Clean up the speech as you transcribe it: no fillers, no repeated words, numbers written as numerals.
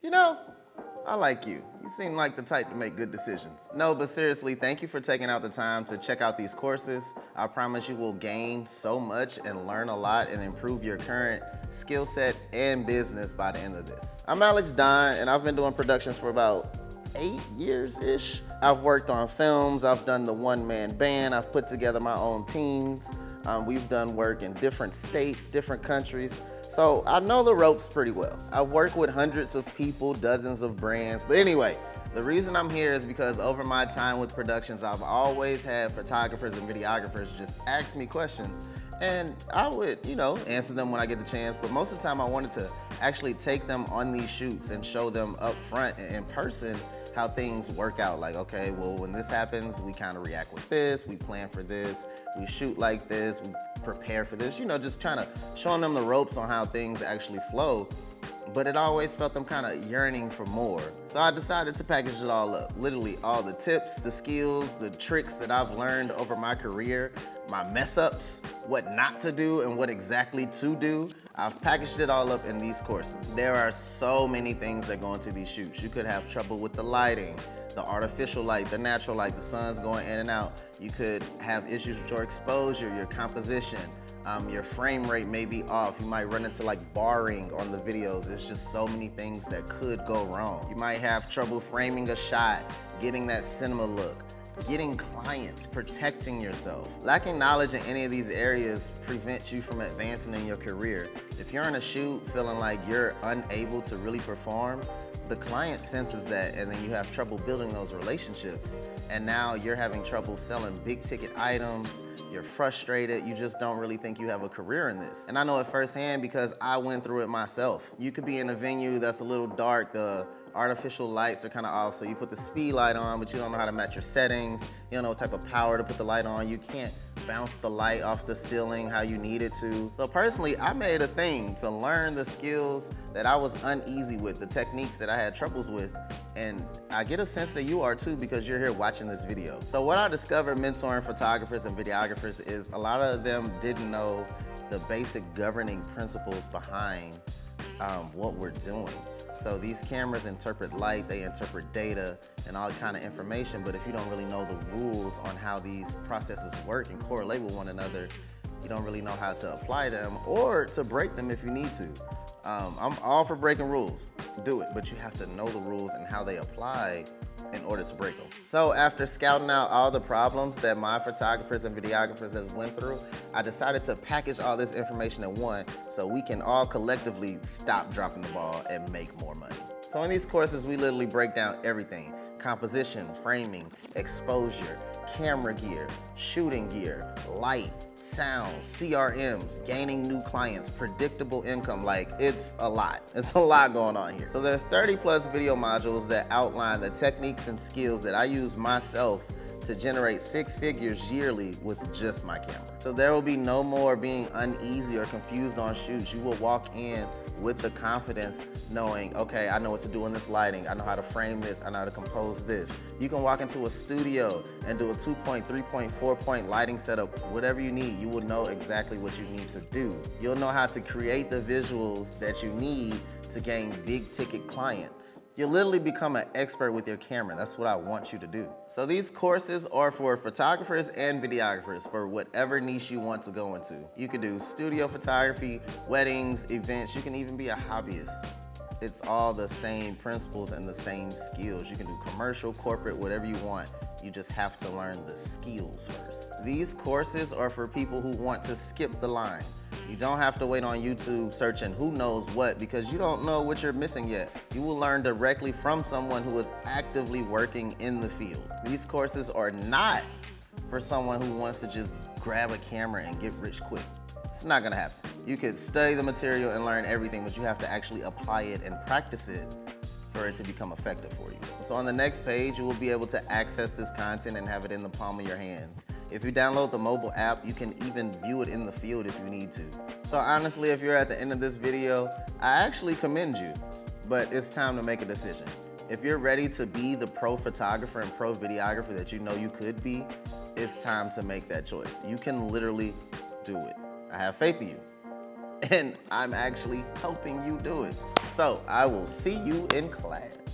you know, I like you. You seem like the type to make good decisions. No, but seriously, thank you for taking out the time to check out these courses. I promise you will gain so much and learn a lot and improve your current skill set and business by the end of this. I'm Alex Don, and I've been doing productions for about 8 years-ish. I've worked on films, I've done the one-man band, I've put together my own teams. We've done work in different states, different countries. So I know the ropes pretty well. I've worked with hundreds of people, dozens of brands. But anyway, the reason I'm here is because over my time with productions, I've always had photographers and videographers just ask me questions. And I would, answer them when I get the chance. But most of the time I wanted to actually take them on these shoots and show them up front and in person how things work out. Like, okay, well, when this happens, we kind of react with this, we plan for this, we shoot like this, we prepare for this, just trying to showing them the ropes on how things actually flow. But it always felt them kind of yearning for more. So I decided to package it all up. Literally all the tips, the skills, the tricks that I've learned over my career, my mess ups, what not to do and what exactly to do. I've packaged it all up in these courses. There are so many things that go into these shoots. You could have trouble with the lighting, the artificial light, the natural light, the sun's going in and out. You could have issues with your exposure, your composition. Your frame rate may be off. You might run into like barring on the videos. There's just so many things that could go wrong. You might have trouble framing a shot, getting that cinema look, getting clients, protecting yourself. Lacking knowledge in any of these areas prevents you from advancing in your career. If you're in a shoot feeling like you're unable to really perform, the client senses that, and then you have trouble building those relationships. And now you're having trouble selling big ticket items, you're frustrated, you just don't really think you have a career in this. And I know it firsthand because I went through it myself. You could be in a venue that's a little dark, the artificial lights are kind of off, so you put the speed light on, but you don't know how to match your settings, you don't know what type of power to put the light on, you can't bounce the light off the ceiling how you need it to. So personally, I made a thing to learn the skills that I was uneasy with, the techniques that I had troubles with, and I get a sense that you are too because you're here watching this video. So what I discovered mentoring photographers and videographers is a lot of them didn't know the basic governing principles behind what we're doing. So these cameras interpret light, they interpret data and all kind of information, but if you don't really know the rules on how these processes work and correlate with one another, you don't really know how to apply them or to break them if you need to. I'm all for breaking rules, do it, but you have to know the rules and how they apply in order to break them. So after scouting out all the problems that my photographers and videographers have went through, I decided to package all this information in one so we can all collectively stop dropping the ball and make more money. So in these courses, we literally break down everything: composition, framing, exposure, camera gear, shooting gear, light, sound, CRMs, gaining new clients, predictable income. Like, it's a lot. It's a lot going on here. So there's 30 plus video modules that outline the techniques and skills that I use myself to generate 6 figures yearly with just my camera. So there will be no more being uneasy or confused on shoots. You will walk in with the confidence knowing, okay, I know what to do in this lighting, I know how to frame this, I know how to compose this. You can walk into a studio and do a 2-point, 3-point, 4-point lighting setup, whatever you need, you will know exactly what you need to do. You'll know how to create the visuals that you need to gain big ticket clients. You'll literally become an expert with your camera. That's what I want you to do. So these courses are for photographers and videographers for whatever niche you want to go into. You could do studio photography, weddings, events. You can even be a hobbyist. It's all the same principles and the same skills. You can do commercial, corporate, whatever you want. You just have to learn the skills first. These courses are for people who want to skip the line. You don't have to wait on YouTube searching who knows what because you don't know what you're missing yet. You will learn directly from someone who is actively working in the field. These courses are not for someone who wants to just grab a camera and get rich quick. It's not gonna happen. You could study the material and learn everything, but you have to actually apply it and practice it for it to become effective for you. So on the next page, you will be able to access this content and have it in the palm of your hands. If you download the mobile app, you can even view it in the field if you need to. So honestly, if you're at the end of this video, I actually commend you, but it's time to make a decision. If you're ready to be the pro photographer and pro videographer that you know you could be, it's time to make that choice. You can literally do it. I have faith in you. and I'm actually helping you do it. So I will see you in class.